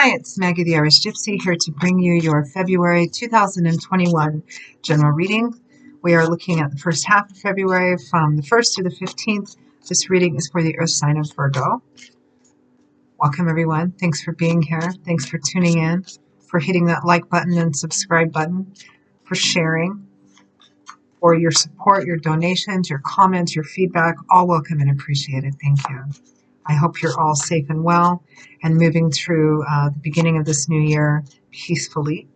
Hi, it's Maggie the Irish Gypsy here to bring you your February 2021 general reading. We are looking at the first half of February from the 1st to the 15th. This reading is for the Earth sign of Virgo. Welcome, everyone. Thanks for being here. Thanks for tuning in, for hitting that like button and subscribe button, for sharing, for your support, your donations, your comments, your feedback. All welcome and appreciated. Thank you. I hope you're all safe and well and moving through the beginning of this new year peacefully.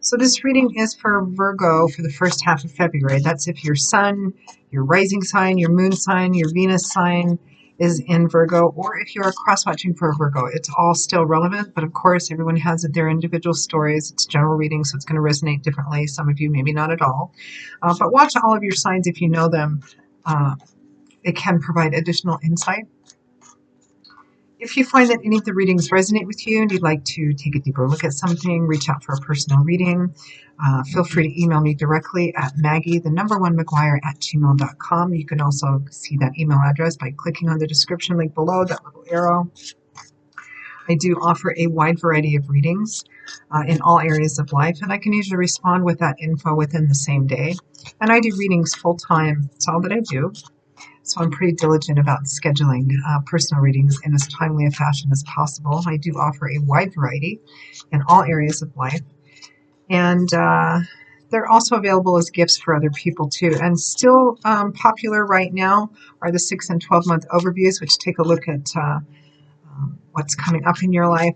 So this reading is for Virgo for the first half of February. That's if your sun, your rising sign, your moon sign, your Venus sign is in Virgo, or if you're cross-watching for a Virgo. It's all still relevant, but of course everyone has their individual stories. It's general reading, so it's going to resonate differently. Some of you maybe not at all. But watch all of your signs if you know them. It can provide additional insight. If you find that any of the readings resonate with you and you'd like to take a deeper look at something, reach out for a personal reading, feel free to email me directly at maggie@gmail.com. You can also see that email address by clicking on the description link below, that little arrow. I do offer a wide variety of readings in all areas of life, and I can usually respond with that info within the same day. And I do readings full-time. It's all that I do. So I'm pretty diligent about scheduling personal readings in as timely a fashion as possible. I do offer a wide variety in all areas of life. And they're also available as gifts for other people too. And still popular right now are the 6 and 12-month overviews, which take a look at what's coming up in your life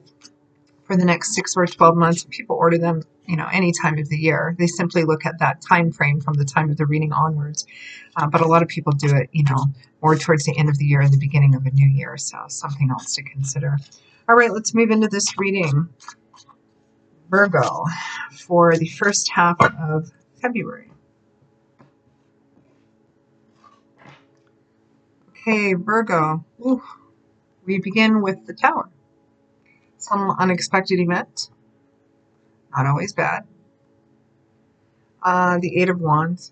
for the next 6 or 12 months. People order them, any time of the year. They simply look at that time frame from the time of the reading onwards. But a lot of people do it, more towards the end of the year and the beginning of a new year. So something else to consider. All right, let's move into this reading. Virgo for the first half of February. Okay, Virgo. Ooh, we begin with the Tower. Some unexpected event. Not always bad. The Eight of Wands.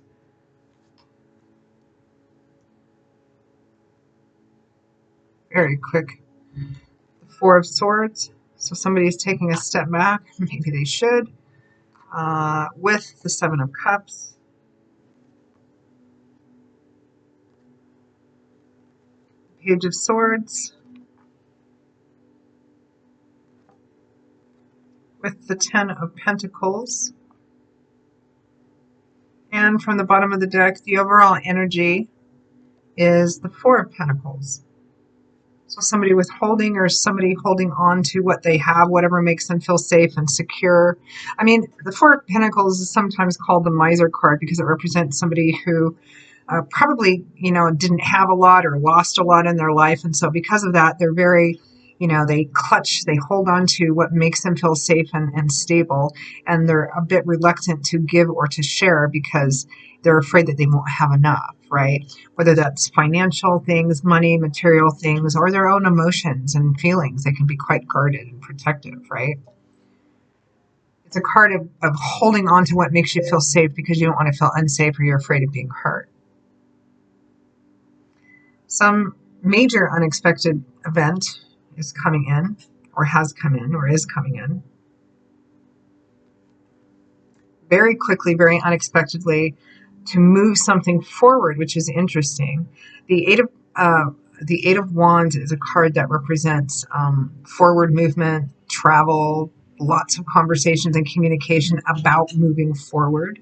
Very quick. The Four of Swords. So somebody's taking a step back. Maybe they should. With the Seven of Cups. Page of Swords. With the Ten of Pentacles. And from the bottom of the deck, the overall energy is the Four of Pentacles. So somebody withholding or somebody holding on to what they have, whatever makes them feel safe and secure. I mean, the Four of Pentacles is sometimes called the miser card because it represents somebody who probably, didn't have a lot or lost a lot in their life. And so because of that, they're very, they clutch, they hold on to what makes them feel safe and stable. And they're a bit reluctant to give or to share because they're afraid that they won't have enough, right? Whether that's financial things, money, material things, or their own emotions and feelings. They can be quite guarded and protective, right? It's a card of holding on to what makes you feel safe because you don't want to feel unsafe or you're afraid of being hurt. Some major unexpected event is coming in, or has come in, or is coming in. Very quickly, very unexpectedly, to move something forward, which is interesting. The Eight of Wands is a card that represents forward movement, travel, lots of conversations and communication about moving forward.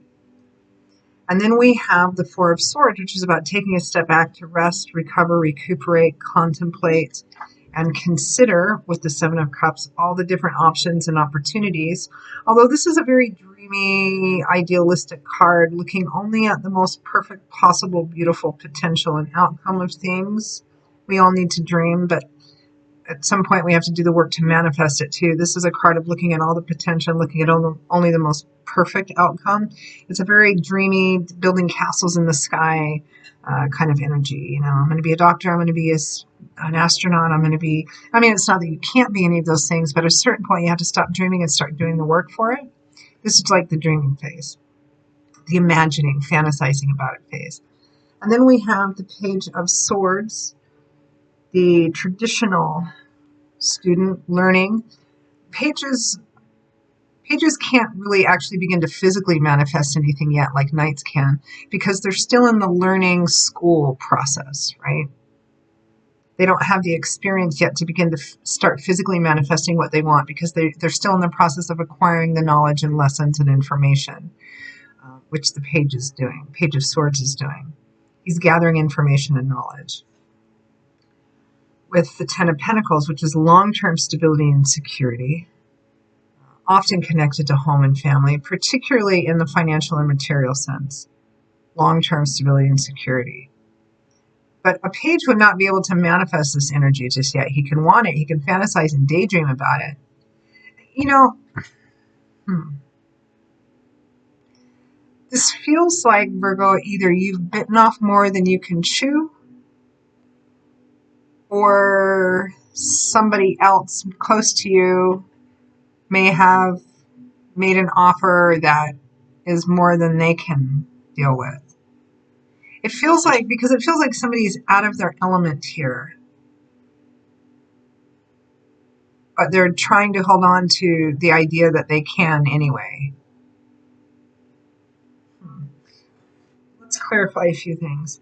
And then we have the Four of Swords, which is about taking a step back to rest, recover, recuperate, contemplate, and consider, with the Seven of Cups, all the different options and opportunities. Although this is a very dreamy, idealistic card, looking only at the most perfect possible, beautiful potential and outcome of things. We all need to dream, but at some point we have to do the work to manifest it too. This is a card of looking at all the potential, looking at only the most perfect outcome. It's a very dreamy, building castles in the sky kind of energy. I'm going to be a doctor. I'm going to be an astronaut. I'm going to be, it's not that you can't be any of those things, but at a certain point you have to stop dreaming and start doing the work for it. This is like the dreaming phase, the imagining, fantasizing about it phase. And then we have the Page of Swords, the traditional student, learning. Pages can't really actually begin to physically manifest anything yet like Knights can, because they're still in the learning school process, right? They don't have the experience yet to begin to start physically manifesting what they want, because they're still in the process of acquiring the knowledge and lessons and information, which the Page is doing. Page of Swords is doing. He's gathering information and knowledge. With the Ten of Pentacles, which is long-term stability and security, often connected to home and family, particularly in the financial and material sense. Long-term stability and security. But a page would not be able to manifest this energy just yet. He can want it. He can fantasize and daydream about it. You know, this feels like, Virgo, either you've bitten off more than you can chew, or somebody else close to you may have made an offer that is more than they can deal with. It feels like, because it feels like somebody's out of their element here, but they're trying to hold on to the idea that they can anyway. Let's clarify a few things.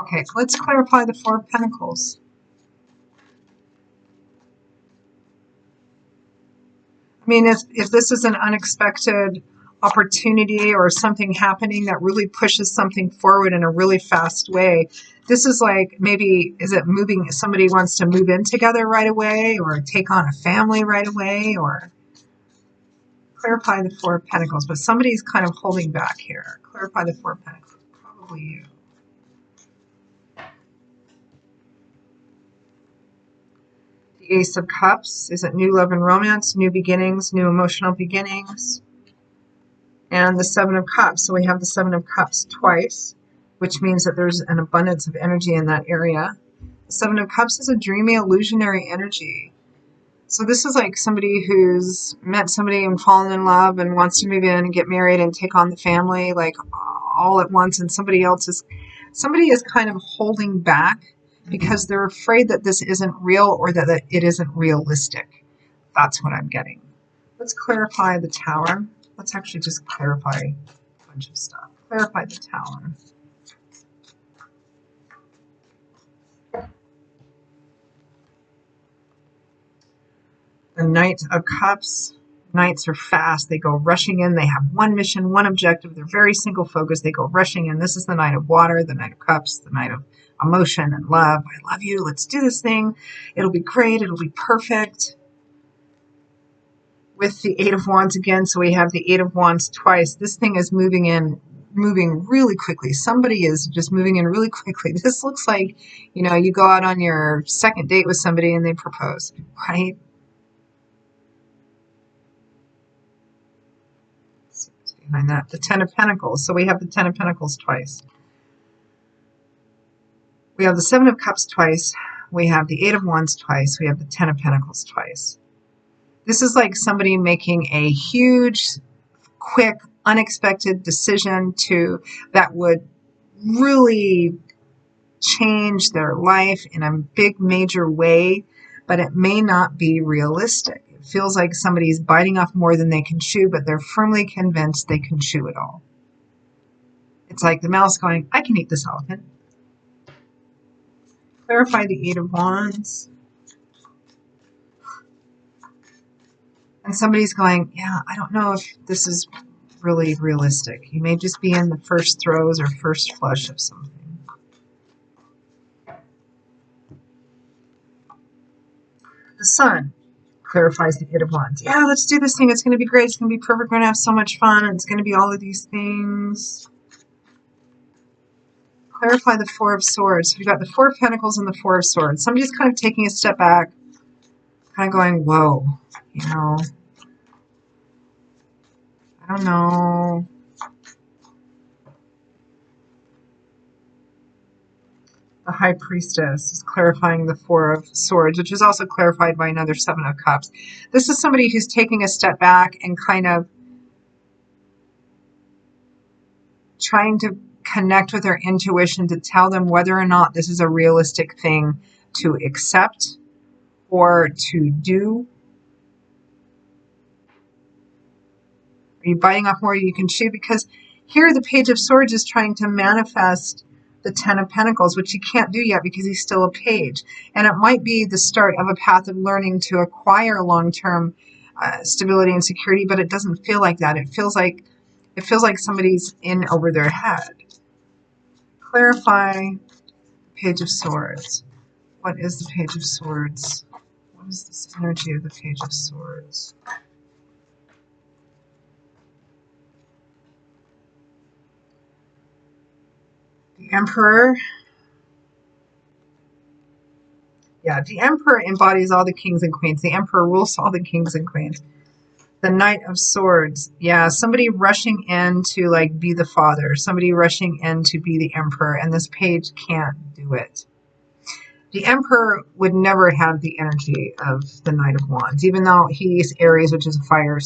Okay, let's clarify the Four of Pentacles. I mean, if this is an unexpected opportunity or something happening that really pushes something forward in a really fast way, this is like, maybe, is it moving, somebody wants to move in together right away, or take on a family right away, or clarify the Four of Pentacles, but somebody's kind of holding back here. Clarify the Four of Pentacles, probably you. The Ace of Cups, is it new love and romance, new beginnings, new emotional beginnings? And the Seven of Cups, so we have the Seven of Cups twice, which means that there's an abundance of energy in that area. The Seven of Cups is a dreamy, illusionary energy. So this is like somebody who's met somebody and fallen in love and wants to move in and get married and take on the family, like all at once, and somebody is kind of holding back because they're afraid that this isn't real, or that it isn't realistic. That's what I'm getting. Let's clarify the Tower. Let's actually just clarify a bunch of stuff. Clarify the Tower. The Knight of Cups. Knights are fast. They go rushing in. They have one mission, one objective. They're very single focused. They go rushing in. This is the Knight of Water, the Knight of Cups, the Knight of emotion and love. I love you. Let's do this thing. It'll be great. It'll be perfect. With the Eight of Wands again, so we have the Eight of Wands twice. This thing is moving really quickly. Somebody is just moving in really quickly. This looks like, you go out on your second date with somebody and they propose, right? Let's see what's behind that. The Ten of Pentacles. So we have the Ten of Pentacles twice. We have the Seven of Cups twice. We have the Eight of Wands twice. We have the Ten of Pentacles twice. This is like somebody making a huge, quick, unexpected decision that would really change their life in a big, major way, but it may not be realistic. It feels like somebody's biting off more than they can chew, but they're firmly convinced they can chew it all. It's like the mouse going, I can eat this elephant. Clarify the Eight of Wands. And somebody's going, yeah, I don't know if this is really realistic. You may just be in the first throes or first flush of something. The Sun clarifies the Eight of Wands. Yeah, let's do this thing. It's going to be great. It's going to be perfect. We're going to have so much fun. It's going to be all of these things. Clarify the Four of Swords. We've got the Four of Pentacles and the Four of Swords. Somebody's kind of taking a step back, kind of going, whoa, I don't know. The High Priestess is clarifying the Four of Swords, which is also clarified by another Seven of Cups. This is somebody who's taking a step back and kind of trying to connect with their intuition to tell them whether or not this is a realistic thing to accept or to do. Are you biting off more you can chew? Because here the Page of Swords is trying to manifest the Ten of Pentacles, which he can't do yet because he's still a page. And it might be the start of a path of learning to acquire long-term stability and security, but it doesn't feel like that. It feels like somebody's in over their head. Clarify Page of Swords. What is the Page of Swords? What is this energy of the Page of Swords? The Emperor. Yeah, the Emperor embodies all the kings and queens. The Emperor rules all the kings and queens. The Knight of Swords. Yeah, somebody rushing in to like be the father. Somebody rushing in to be the Emperor. And this page can't do it. The Emperor would never have the energy of the Knight of Wands, even though he's Aries, which is a fire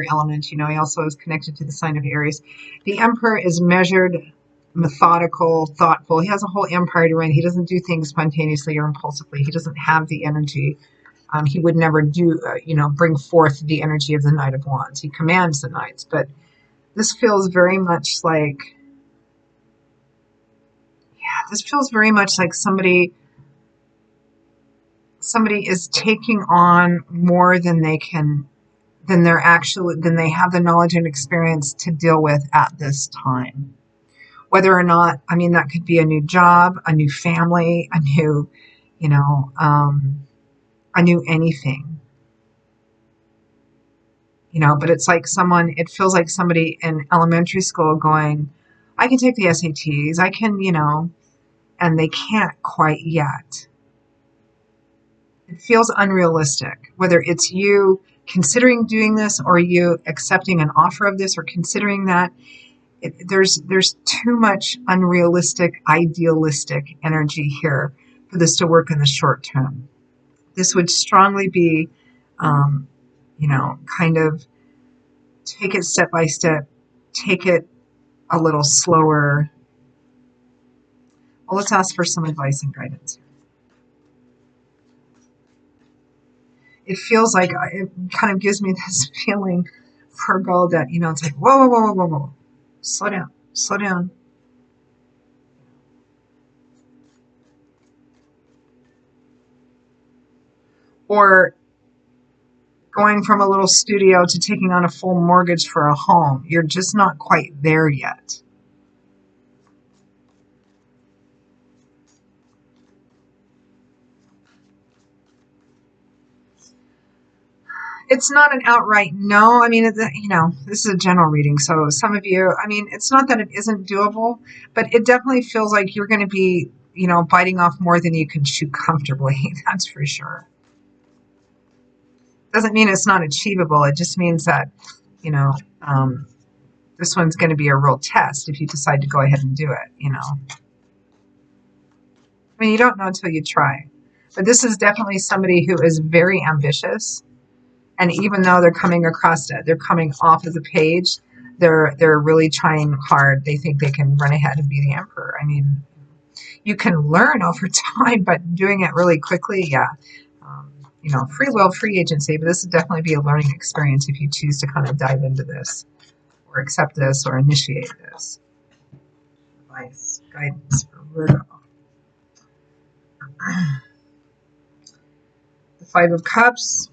element. You know, he also is connected to the sign of Aries. The Emperor is measured, methodical, thoughtful. He has a whole empire to run. He doesn't do things spontaneously or impulsively. He doesn't have the energy. He would never bring forth the energy of the Knight of Wands. He commands the knights, but this feels very much like, somebody is taking on more than they have the knowledge and experience to deal with at this time. Whether or not, that could be a new job, a new family, a new anything. But it's like it feels like somebody in elementary school going, I can take the SATs, I can, and they can't quite yet. It feels unrealistic, whether it's you considering doing this or you accepting an offer of this or considering that. There's too much unrealistic, idealistic energy here for this to work in the short term. This would strongly be, kind of take it step by step, take it a little slower. Well, let's ask for some advice and guidance. It feels like, it kind of gives me this feeling, Virgo, that, it's like, whoa, whoa, whoa, whoa, whoa. Slow down, slow down. Or going from a little studio to taking on a full mortgage for a home. You're just not quite there yet. It's not an outright no. This is a general reading. So some of you, it's not that it isn't doable, but it definitely feels like you're going to be, biting off more than you can chew comfortably. That's for sure. Doesn't mean it's not achievable. It just means that, this one's going to be a real test if you decide to go ahead and do it, you don't know until you try. But this is definitely somebody who is very ambitious. And even though they're coming off of the page, they're really trying hard. They think they can run ahead and be the Emperor. You can learn over time, but doing it really quickly, yeah. Free will, free agency, but this would definitely be a learning experience if you choose to kind of dive into this or accept this or initiate this. Advice, guidance for Virgo. The Five of Cups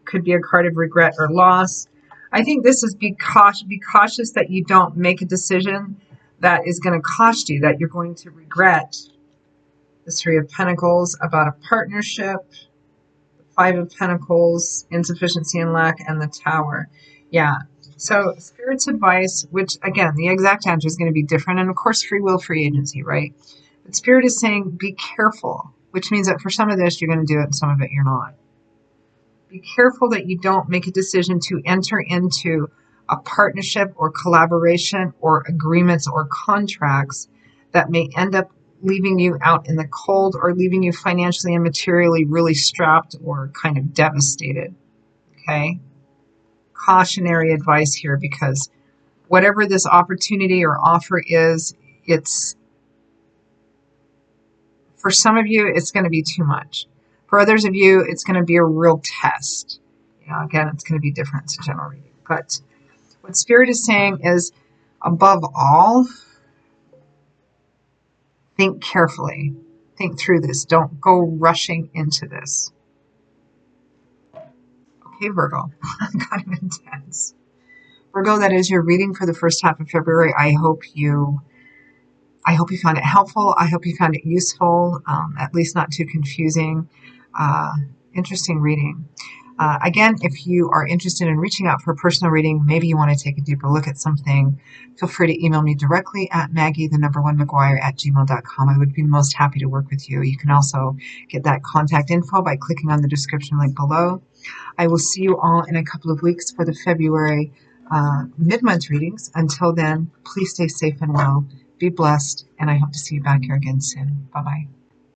could be a card of regret or loss. I think this is be cautious that you don't make a decision that is going to cost you, that you're going to regret. The Three of Pentacles about a partnership. Five of Pentacles, insufficiency and lack, and the Tower. Yeah. So Spirit's advice, which again, the exact answer is going to be different. And of course, free will, free agency, right? But Spirit is saying, be careful, which means that for some of this, you're going to do it and some of it you're not. Be careful that you don't make a decision to enter into a partnership or collaboration or agreements or contracts that may end up leaving you out in the cold or leaving you financially and materially really strapped or kind of devastated. Okay? Cautionary advice here because whatever this opportunity or offer is, it's, for some of you, it's going to be too much. For others of you, it's going to be a real test. Again, it's going to be different. It's a general reading. But what Spirit is saying is, above all, think carefully. Think through this. Don't go rushing into this. Okay, Virgo. Kind of intense. Virgo, that is your reading for the first half of February. I hope you found it helpful. I hope you found it useful, at least not too confusing. Interesting reading. Again, if you are interested in reaching out for a personal reading, maybe you want to take a deeper look at something, feel free to email me directly at maggie1mcguire@gmail.com. I would be most happy to work with you. You can also get that contact info by clicking on the description link below. I will see you all in a couple of weeks for the February mid-month readings. Until then, please stay safe and well. Be blessed, and I hope to see you back here again soon. Bye-bye.